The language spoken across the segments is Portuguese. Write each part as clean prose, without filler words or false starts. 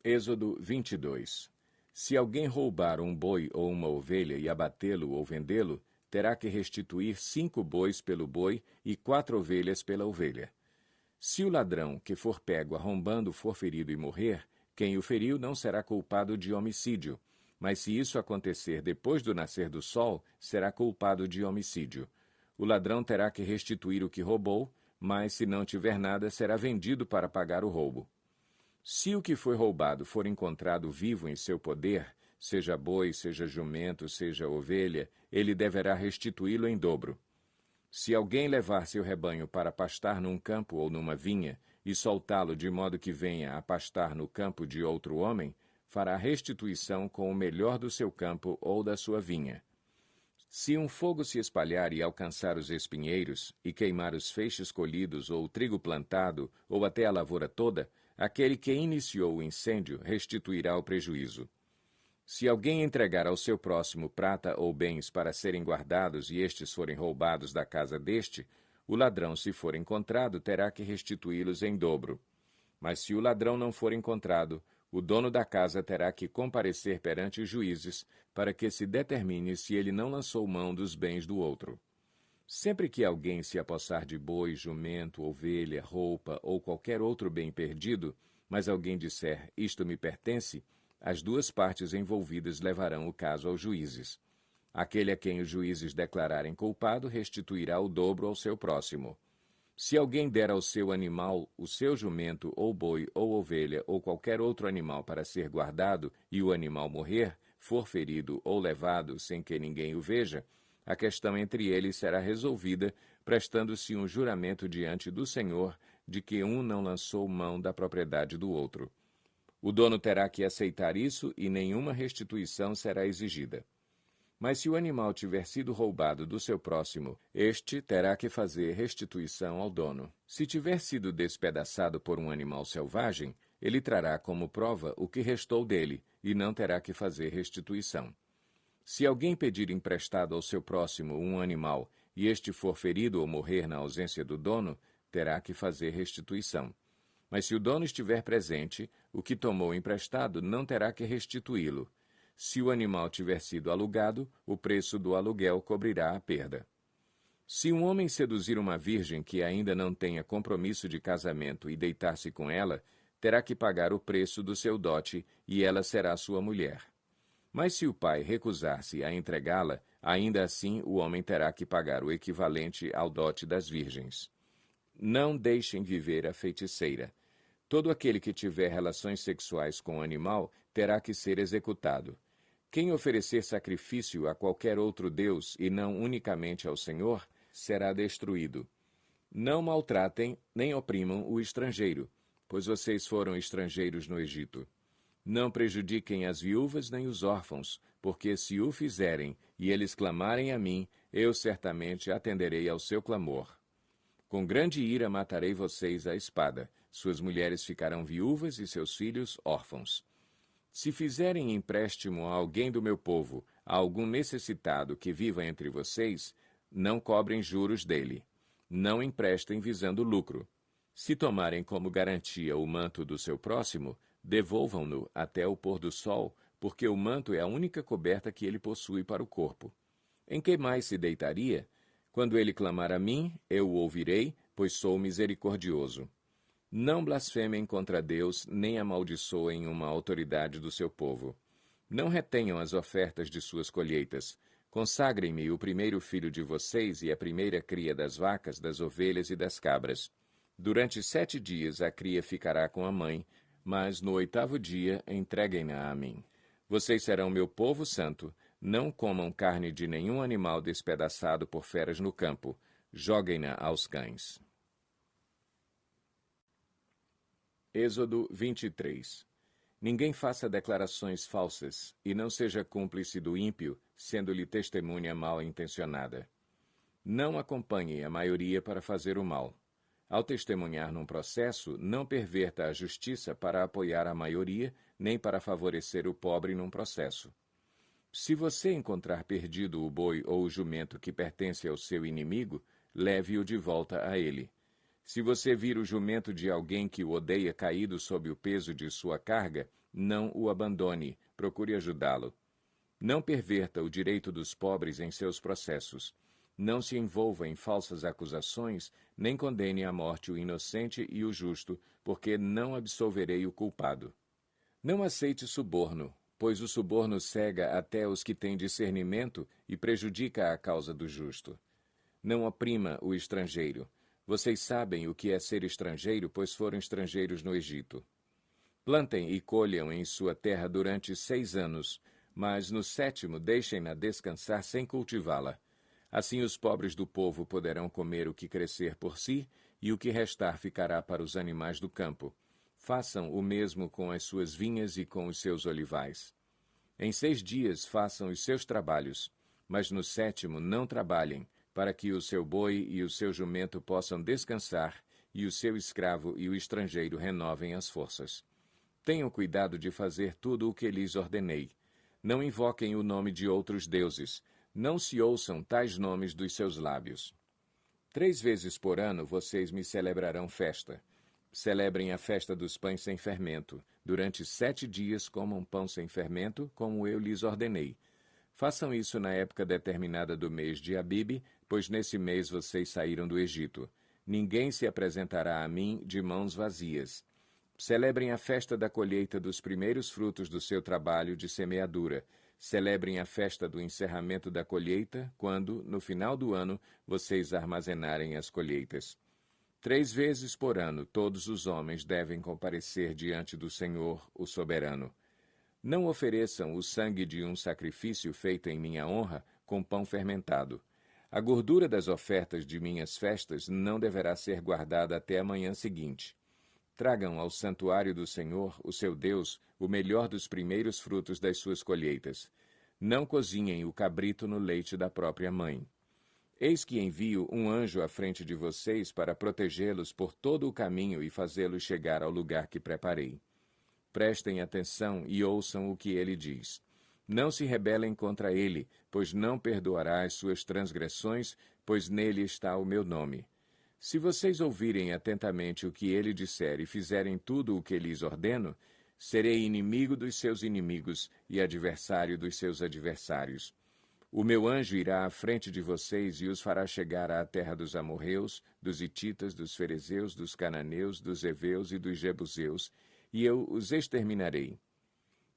Êxodo 22. Se alguém roubar um boi ou uma ovelha e abatê-lo ou vendê-lo, terá que restituir 5 bois pelo boi e 4 ovelhas pela ovelha. Se o ladrão que for pego arrombando for ferido e morrer, quem o feriu não será culpado de homicídio, mas se isso acontecer depois do nascer do sol, será culpado de homicídio. O ladrão terá que restituir o que roubou, mas se não tiver nada, será vendido para pagar o roubo. Se o que foi roubado for encontrado vivo em seu poder, seja boi, seja jumento, seja ovelha, ele deverá restituí-lo em dobro. Se alguém levar seu rebanho para pastar num campo ou numa vinha, e soltá-lo de modo que venha a pastar no campo de outro homem, fará restituição com o melhor do seu campo ou da sua vinha. Se um fogo se espalhar e alcançar os espinheiros, e queimar os feixes colhidos ou o trigo plantado, ou até a lavoura toda, aquele que iniciou o incêndio restituirá o prejuízo. Se alguém entregar ao seu próximo prata ou bens para serem guardados e estes forem roubados da casa deste, o ladrão, se for encontrado, terá que restituí-los em dobro. Mas se o ladrão não for encontrado, o dono da casa terá que comparecer perante os juízes para que se determine se ele não lançou mão dos bens do outro. Sempre que alguém se apossar de boi, jumento, ovelha, roupa ou qualquer outro bem perdido, mas alguém disser, isto me pertence, as duas partes envolvidas levarão o caso aos juízes. Aquele a quem os juízes declararem culpado restituirá o dobro ao seu próximo. Se alguém der ao seu animal, o seu jumento, ou boi, ou ovelha, ou qualquer outro animal para ser guardado, e o animal morrer, for ferido ou levado sem que ninguém o veja, a questão entre eles será resolvida, prestando-se um juramento diante do Senhor de que um não lançou mão da propriedade do outro. O dono terá que aceitar isso e nenhuma restituição será exigida. Mas se o animal tiver sido roubado do seu próximo, este terá que fazer restituição ao dono. Se tiver sido despedaçado por um animal selvagem, ele trará como prova o que restou dele, e não terá que fazer restituição. Se alguém pedir emprestado ao seu próximo um animal, e este for ferido ou morrer na ausência do dono, terá que fazer restituição. Mas se o dono estiver presente, o que tomou emprestado não terá que restituí-lo. Se o animal tiver sido alugado, o preço do aluguel cobrirá a perda. Se um homem seduzir uma virgem que ainda não tenha compromisso de casamento e deitar-se com ela, terá que pagar o preço do seu dote e ela será sua mulher. Mas se o pai recusar-se a entregá-la, ainda assim o homem terá que pagar o equivalente ao dote das virgens. Não deixem viver a feiticeira. Todo aquele que tiver relações sexuais com o animal terá que ser executado. Quem oferecer sacrifício a qualquer outro Deus e não unicamente ao Senhor, será destruído. Não maltratem nem oprimam o estrangeiro, pois vocês foram estrangeiros no Egito. Não prejudiquem as viúvas nem os órfãos, porque se o fizerem e eles clamarem a mim, eu certamente atenderei ao seu clamor. Com grande ira matarei vocês à espada, suas mulheres ficarão viúvas e seus filhos órfãos. Se fizerem empréstimo a alguém do meu povo, a algum necessitado que viva entre vocês, não cobrem juros dele. Não emprestem visando lucro. Se tomarem como garantia o manto do seu próximo, devolvam-no até o pôr do sol, porque o manto é a única coberta que ele possui para o corpo. Em que mais se deitaria? Quando ele clamar a mim, eu o ouvirei, pois sou misericordioso. Não blasfemem contra Deus, nem amaldiçoem uma autoridade do seu povo. Não retenham as ofertas de suas colheitas. Consagrem-me o primeiro filho de vocês e a primeira cria das vacas, das ovelhas e das cabras. Durante 7 dias a cria ficará com a mãe, mas no 8º dia entreguem-na a mim. Vocês serão meu povo santo. Não comam carne de nenhum animal despedaçado por feras no campo. Joguem-na aos cães. Êxodo 23. Ninguém faça declarações falsas, e não seja cúmplice do ímpio, sendo-lhe testemunha mal intencionada. Não acompanhe a maioria para fazer o mal. Ao testemunhar num processo, não perverta a justiça para apoiar a maioria, nem para favorecer o pobre num processo. Se você encontrar perdido o boi ou o jumento que pertence ao seu inimigo, leve-o de volta a ele. Se você vir o jumento de alguém que o odeia caído sob o peso de sua carga, não o abandone, procure ajudá-lo. Não perverta o direito dos pobres em seus processos. Não se envolva em falsas acusações, nem condene à morte o inocente e o justo, porque não absolverei o culpado. Não aceite suborno, pois o suborno cega até os que têm discernimento e prejudica a causa do justo. Não oprima o estrangeiro. Vocês sabem o que é ser estrangeiro, pois foram estrangeiros no Egito. Plantem e colham em sua terra durante 6 anos, mas no 7º deixem-na descansar sem cultivá-la. Assim os pobres do povo poderão comer o que crescer por si, e o que restar ficará para os animais do campo. Façam o mesmo com as suas vinhas e com os seus olivais. Em 6 dias façam os seus trabalhos, mas no 7º não trabalhem, para que o seu boi e o seu jumento possam descansar, e o seu escravo e o estrangeiro renovem as forças. Tenham cuidado de fazer tudo o que lhes ordenei. Não invoquem o nome de outros deuses. Não se ouçam tais nomes dos seus lábios. 3 vezes por ano vocês me celebrarão festa. Celebrem a festa dos pães sem fermento. Durante 7 dias comam pão sem fermento, como eu lhes ordenei. Façam isso na época determinada do mês de Abibe, pois nesse mês vocês saíram do Egito. Ninguém se apresentará a mim de mãos vazias. Celebrem a festa da colheita dos primeiros frutos do seu trabalho de semeadura. Celebrem a festa do encerramento da colheita, quando, no final do ano, vocês armazenarem as colheitas. 3 vezes por ano, todos os homens devem comparecer diante do Senhor, o soberano. Não ofereçam o sangue de um sacrifício feito em minha honra com pão fermentado. A gordura das ofertas de minhas festas não deverá ser guardada até a manhã seguinte. Tragam ao santuário do Senhor, o seu Deus, o melhor dos primeiros frutos das suas colheitas. Não cozinhem o cabrito no leite da própria mãe. Eis que envio um anjo à frente de vocês para protegê-los por todo o caminho e fazê-los chegar ao lugar que preparei. Prestem atenção e ouçam o que ele diz. Não se rebelem contra ele, pois não perdoará as suas transgressões, pois nele está o meu nome. Se vocês ouvirem atentamente o que ele disser e fizerem tudo o que lhes ordeno, serei inimigo dos seus inimigos e adversário dos seus adversários. O meu anjo irá à frente de vocês e os fará chegar à terra dos amorreus, dos hititas, dos ferezeus, dos cananeus, dos heveus e dos jebuseus, e eu os exterminarei.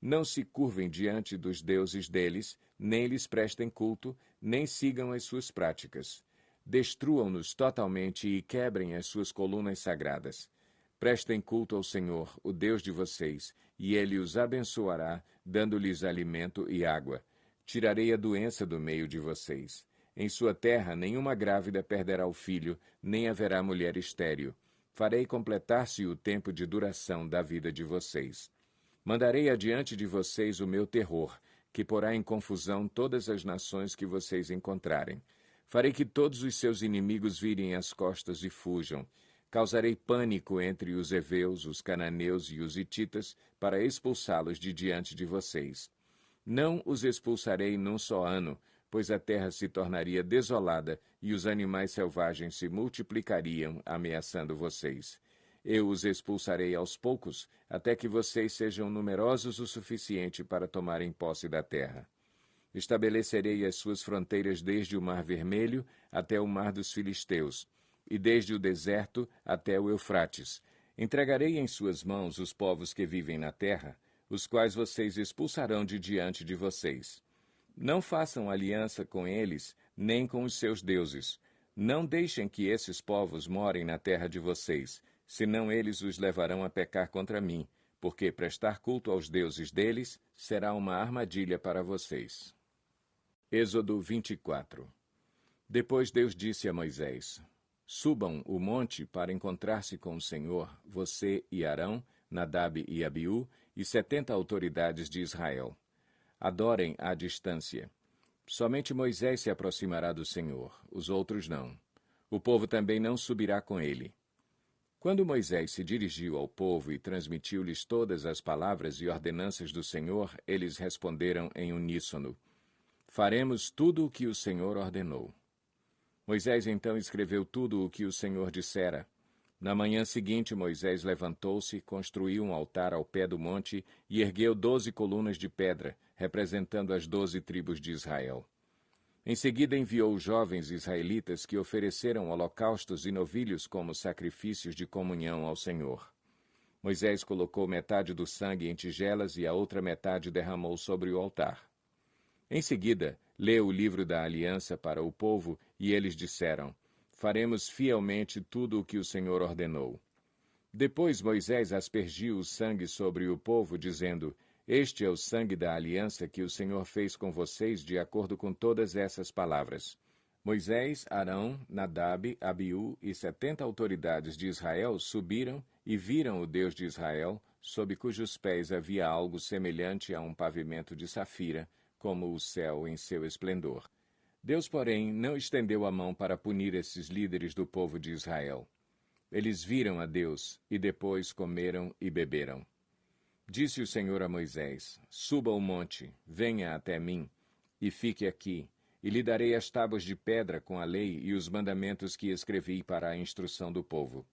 Não se curvem diante dos deuses deles, nem lhes prestem culto, nem sigam as suas práticas. Destruam-nos totalmente e quebrem as suas colunas sagradas. Prestem culto ao Senhor, o Deus de vocês, e ele os abençoará, dando-lhes alimento e água. Tirarei a doença do meio de vocês. Em sua terra nenhuma grávida perderá o filho, nem haverá mulher estéril. Farei completar-se o tempo de duração da vida de vocês. Mandarei adiante de vocês o meu terror, que porá em confusão todas as nações que vocês encontrarem. Farei que todos os seus inimigos virem as costas e fujam. Causarei pânico entre os heveus, os cananeus e os hititas, para expulsá-los de diante de vocês. Não os expulsarei num só ano, pois a terra se tornaria desolada e os animais selvagens se multiplicariam, ameaçando vocês. Eu os expulsarei aos poucos, até que vocês sejam numerosos o suficiente para tomarem posse da terra. Estabelecerei as suas fronteiras desde o Mar Vermelho até o Mar dos Filisteus, e desde o deserto até o Eufrates. Entregarei em suas mãos os povos que vivem na terra, os quais vocês expulsarão de diante de vocês. Não façam aliança com eles, nem com os seus deuses. Não deixem que esses povos morem na terra de vocês, senão eles os levarão a pecar contra mim, porque prestar culto aos deuses deles será uma armadilha para vocês. Êxodo 24. Depois Deus disse a Moisés: Subam o monte para encontrar-se com o Senhor, você e Arão, Nadab e Abiú, e 70 autoridades de Israel. Adorem à distância. Somente Moisés se aproximará do Senhor, os outros não. O povo também não subirá com ele. Quando Moisés se dirigiu ao povo e transmitiu-lhes todas as palavras e ordenanças do Senhor, eles responderam em uníssono: Faremos tudo o que o Senhor ordenou. Moisés então escreveu tudo o que o Senhor dissera. Na manhã seguinte, Moisés levantou-se, construiu um altar ao pé do monte e ergueu 12 colunas de pedra, representando as 12 tribos de Israel. Em seguida enviou os jovens israelitas que ofereceram holocaustos e novilhos como sacrifícios de comunhão ao Senhor. Moisés colocou metade do sangue em tigelas e a outra metade derramou sobre o altar. Em seguida, leu o livro da aliança para o povo e eles disseram: faremos fielmente tudo o que o Senhor ordenou. Depois Moisés aspergiu o sangue sobre o povo, dizendo: este é o sangue da aliança que o Senhor fez com vocês de acordo com todas essas palavras. Moisés, Arão, Nadab, Abiú e 70 autoridades de Israel subiram e viram o Deus de Israel, sob cujos pés havia algo semelhante a um pavimento de safira, como o céu em seu esplendor. Deus, porém, não estendeu a mão para punir esses líderes do povo de Israel. Eles viram a Deus e depois comeram e beberam. Disse o Senhor a Moisés: suba o monte, venha até mim, e fique aqui, e lhe darei as tábuas de pedra com a lei e os mandamentos que escrevi para a instrução do povo.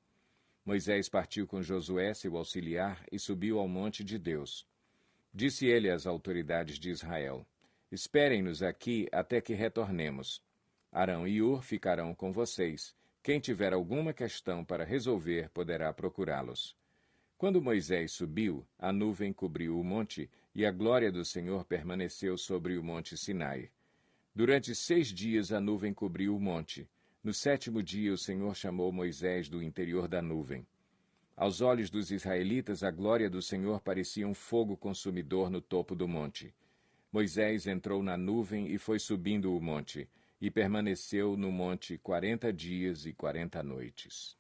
Moisés partiu com Josué, seu auxiliar, e subiu ao monte de Deus. Disse ele às autoridades de Israel: esperem-nos aqui até que retornemos. Arão e Hur ficarão com vocês. Quem tiver alguma questão para resolver poderá procurá-los. Quando Moisés subiu, a nuvem cobriu o monte, e a glória do Senhor permaneceu sobre o monte Sinai. Durante 6 dias a nuvem cobriu o monte. No 7º dia o Senhor chamou Moisés do interior da nuvem. Aos olhos dos israelitas, a glória do Senhor parecia um fogo consumidor no topo do monte. Moisés entrou na nuvem e foi subindo o monte, e permaneceu no monte 40 dias e 40 noites.